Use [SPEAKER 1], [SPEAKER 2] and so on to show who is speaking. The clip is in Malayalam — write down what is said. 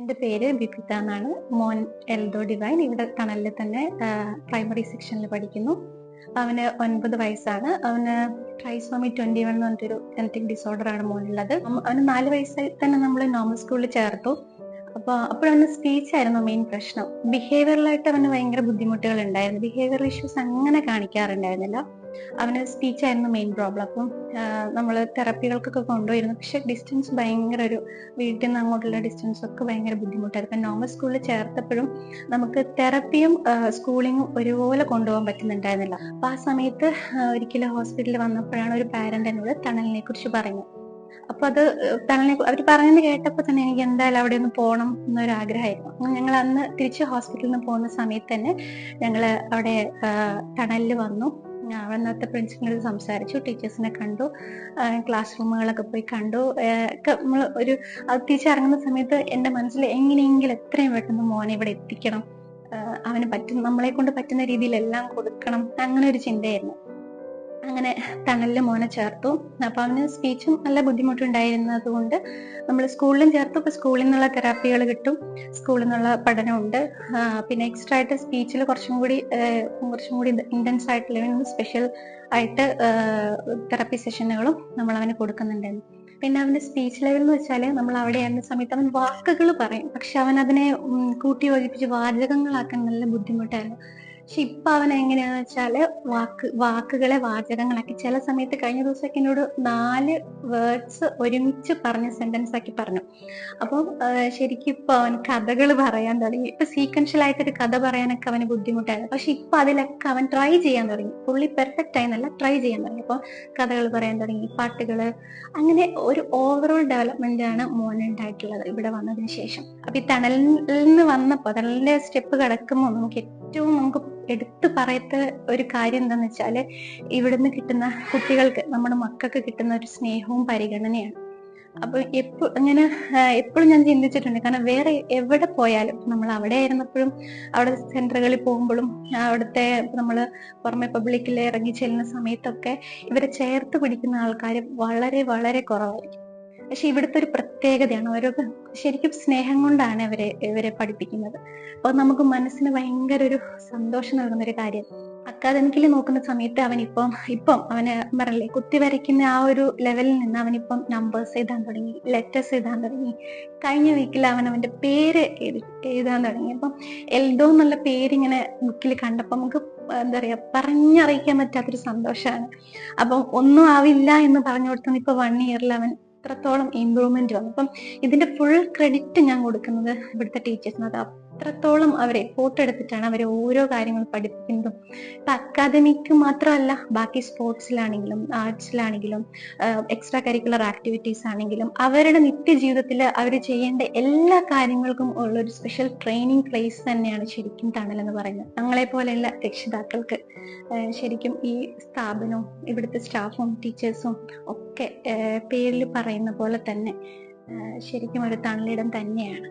[SPEAKER 1] എൻ്റെ പേര് ബിപിത എന്നാണ്. മോൻ എൽദോ ഡിവൈൻ ഇവിടെ ടണലിൽ തന്നെ പ്രൈമറി സെക്ഷനിൽ പഠിക്കുന്നു. അവന് 9 വയസ്സാണ്. അവന് ട്രൈസോമി 21 എന്ന് പറഞ്ഞിട്ടൊരു ജനറ്റിക് ഡിസോർഡർ ആണ് മോനുള്ളത്. അവന് 4 വയസ്സായി തന്നെ നമ്മൾ നോർമൽ സ്കൂളിൽ ചേർത്തു. അപ്പോഴവന് സ്പീച്ച് ആയിരുന്നു മെയിൻ പ്രശ്നം. ബിഹേവിയറലായിട്ട് അവന് ഭയങ്കര ബുദ്ധിമുട്ടുകൾ ഉണ്ടായിരുന്നു. ബിഹേവിയർ ഇഷ്യൂസ് അങ്ങനെ കാണിക്കാറുണ്ടായിരുന്നില്ല. അവന് സ്പീച്ച് ആയിരുന്നു മെയിൻ പ്രോബ്ലം. അപ്പം നമ്മൾ തെറപ്പികൾക്കൊക്കെ കൊണ്ടുപോയിരുന്നു. പക്ഷെ ഡിസ്റ്റൻസ് ഭയങ്കര വീട്ടിൽ നിന്ന് അങ്ങോട്ടുള്ള ഡിസ്റ്റൻസ് ഒക്കെ ഭയങ്കര ബുദ്ധിമുട്ടായിരുന്നു. നോർമൽ സ്കൂളിൽ ചേർത്തപ്പോഴും നമുക്ക് തെറപ്പിയും സ്കൂളിങ്ങും ഒരുപോലെ കൊണ്ടുപോകാൻ പറ്റുന്നുണ്ടായിരുന്നില്ല. അപ്പൊ ആ സമയത്ത് ഒരിക്കലും ഹോസ്പിറ്റലിൽ വന്നപ്പോഴാണ് ഒരു പാരന്റ് എന്നോട് ടണലിനെ കുറിച്ച് പറഞ്ഞത്. അപ്പൊ അത് അവർ പറഞ്ഞത് കേട്ടപ്പോ തന്നെ എനിക്ക് എന്തായാലും അവിടെ ഒന്ന് പോകണം എന്നൊരു ആഗ്രഹമായിരുന്നു. ഞങ്ങൾ അന്ന് തിരിച്ച് ഹോസ്പിറ്റലിൽ നിന്ന് പോകുന്ന സമയത്ത് തന്നെ ഞങ്ങള് അവിടെ ടണലിൽ വന്നു. അന്നത്തെ പ്രിൻസിപ്പലിനോട് സംസാരിച്ചു, ടീച്ചേഴ്സിനെ കണ്ടു, ക്ലാസ് റൂമുകളൊക്കെ പോയി കണ്ടു. നമ്മൾ അത് തിരിച്ചിറങ്ങുന്ന സമയത്ത് എൻ്റെ മനസ്സിൽ എങ്ങനെയെങ്കിലും എത്രയും പെട്ടെന്ന് മോനെ ഇവിടെ എത്തിക്കണം, അവന് നമ്മളെ കൊണ്ട് പറ്റുന്ന രീതിയിൽ എല്ലാം കൊടുക്കണം, അങ്ങനെ ഒരു ചിന്തയായിരുന്നു. അങ്ങനെ ടണലിൽ മോനെ ചേർത്തു. അപ്പൊ അവന് സ്പീച്ചും നല്ല ബുദ്ധിമുട്ടുണ്ടായിരുന്നത് കൊണ്ട് നമ്മൾ സ്കൂളിലും ചേർത്തു. ഇപ്പൊ സ്കൂളിൽ നിന്നുള്ള തെറാപ്പികൾ കിട്ടും, സ്കൂളിൽ നിന്നുള്ള പഠനമുണ്ട്. പിന്നെ എക്സ്ട്രാ ആയിട്ട് സ്പീച്ചിൽ കുറച്ചും കൂടി ഇന്റൻസ് ആയിട്ടുള്ള സ്പെഷ്യൽ ആയിട്ട് തെറാപ്പി സെഷനുകളും നമ്മൾ അവന് കൊടുക്കുന്നുണ്ടായിരുന്നു. പിന്നെ അവന്റെ സ്പീച്ച് ലെവൽ എന്ന് വെച്ചാല് നമ്മൾ അവിടെ ആയിരുന്ന സമയത്ത് അവൻ വാക്കുകൾ പറയും, പക്ഷെ അവൻ അതിനെ കൂട്ടി യോജിപ്പിച്ച് വാചകങ്ങളാക്കാൻ നല്ല ബുദ്ധിമുട്ടായിരുന്നു. പക്ഷെ ഇപ്പൊ അവൻ എങ്ങനെയാന്ന് വെച്ചാല് വാക്കുകളെ വാചകങ്ങളാക്കി. ചില സമയത്ത് കഴിഞ്ഞ ദിവസമൊക്കെ എന്നോട് 4 വേർഡ്സ് ഒരുമിച്ച് പറഞ്ഞ സെന്റൻസ് ആക്കി പറഞ്ഞു. അപ്പം ശരിക്കും ഇപ്പൊ അവൻ കഥകൾ പറയാൻ തുടങ്ങി. ഇപ്പൊ സീക്വൻഷ്യൽ ആയിട്ടൊരു കഥ പറയാനൊക്കെ അവന് ബുദ്ധിമുട്ടായിരുന്നു. പക്ഷെ ഇപ്പൊ അതിലൊക്കെ അവൻ ട്രൈ ചെയ്യാൻ തുടങ്ങി. പുള്ളി പെർഫെക്റ്റ് ആയെന്നല്ല, ട്രൈ ചെയ്യാൻ തുടങ്ങി. അപ്പൊ കഥകൾ പറയാൻ തുടങ്ങി, പാട്ടുകള്, അങ്ങനെ ഒരു ഓവറോൾ ഡെവലപ്മെന്റ് ആണ് മോനുണ്ടായിട്ടുള്ളത് ഇവിടെ വന്നതിന് ശേഷം. അപ്പൊ ഈ ടണലിൽ നിന്ന് വന്നപ്പോ ടണലിന്റെ സ്റ്റെപ്പ് കിടക്കുമ്പോൾ നമുക്ക് എടുത്തു പറയത്ത ഒരു കാര്യം എന്താന്ന് വെച്ചാല്, ഇവിടുന്ന് കിട്ടുന്ന കുട്ടികൾക്ക്, നമ്മുടെ മക്കൾക്ക് കിട്ടുന്ന ഒരു സ്നേഹവും പരിഗണനയാണ്. അപ്പൊ എപ്പോഴും ഞാൻ ചിന്തിച്ചിട്ടുണ്ട്. കാരണം വേറെ എവിടെ പോയാലും, നമ്മൾ അവിടെ ആയിരുന്നപ്പോഴും അവിടെ സെന്ററുകളിൽ പോകുമ്പോഴും അവിടുത്തെ നമ്മൾ പുറമെ പബ്ലിക്കിൽ ഇറങ്ങി ചെല്ലുന്ന സമയത്തൊക്കെ ഇവരെ ചേർത്ത് പിടിക്കുന്ന ആൾക്കാർ വളരെ വളരെ കുറവായിരിക്കും. പക്ഷെ ഇവിടുത്തെ ഒരു പ്രത്യേകതയാണ്, ഓരോ ശരിക്കും സ്നേഹം കൊണ്ടാണ് ഇവരെ പഠിപ്പിക്കുന്നത്. അപ്പൊ നമുക്ക് മനസ്സിന് ഭയങ്കര ഒരു സന്തോഷം നൽകുന്ന ഒരു കാര്യം. അക്കാദമിക്കലി നോക്കുന്ന സമയത്ത് ഇപ്പം അവന് പറഞ്ഞില്ലേ, കുത്തി വരയ്ക്കുന്ന ആ ഒരു ലെവലിൽ നിന്ന് അവനിപ്പം നമ്പേഴ്സ് എഴുതാൻ തുടങ്ങി, ലെറ്റേഴ്സ് എഴുതാൻ തുടങ്ങി. കഴിഞ്ഞ വീക്കിൽ അവന്റെ പേര് എഴുതാൻ തുടങ്ങി. അപ്പം എൽദോ എന്നുള്ള പേരിങ്ങനെ ബുക്കിൽ കണ്ടപ്പോൾ നമുക്ക് എന്താ പറയാ, പറഞ്ഞറിയിക്കാൻ പറ്റാത്തൊരു സന്തോഷമാണ്. അപ്പം ഒന്നും ആവില്ല എന്ന് പറഞ്ഞു കൊടുത്തു. ഇപ്പൊ 1 ഇയറിൽ അവൻ അത്രത്തോളം ഇമ്പ്രൂവ്മെന്റ് വന്നു. അപ്പം ഇതിന്റെ ഫുൾ ക്രെഡിറ്റ് ഞാൻ കൊടുക്കുന്നത് ഇവിടുത്തെ ടീച്ചേഴ്സിന്. അത് അത്രത്തോളം അവരെ എഫോർട്ട് എടുത്തിട്ടാണ് അവരെ ഓരോ കാര്യങ്ങൾ പഠിപ്പിക്കുന്നതും. ഇപ്പൊ അക്കാദമിക്ക് മാത്രമല്ല, ബാക്കി സ്പോർട്സിലാണെങ്കിലും ആർട്സിലാണെങ്കിലും എക്സ്ട്രാ കരിക്കുലർ ആക്ടിവിറ്റീസ് ആണെങ്കിലും അവരുടെ നിത്യജീവിതത്തിൽ അവർ ചെയ്യേണ്ട എല്ലാ കാര്യങ്ങൾക്കും ഉള്ള ഒരു സ്പെഷ്യൽ ട്രെയിനിങ് പ്ലേസ് തന്നെയാണ് ശരിക്കും ടണൽ എന്ന് പറയുന്നത്. ഞങ്ങളെ പോലെയുള്ള രക്ഷിതാക്കൾക്ക് ശരിക്കും ഈ സ്ഥാപനവും ഇവിടുത്തെ സ്റ്റാഫും ടീച്ചേഴ്സും ഒക്കെ പേരിൽ പറയുന്ന പോലെ തന്നെ ശരിക്കും ഒരു തണലിടം തന്നെയാണ്.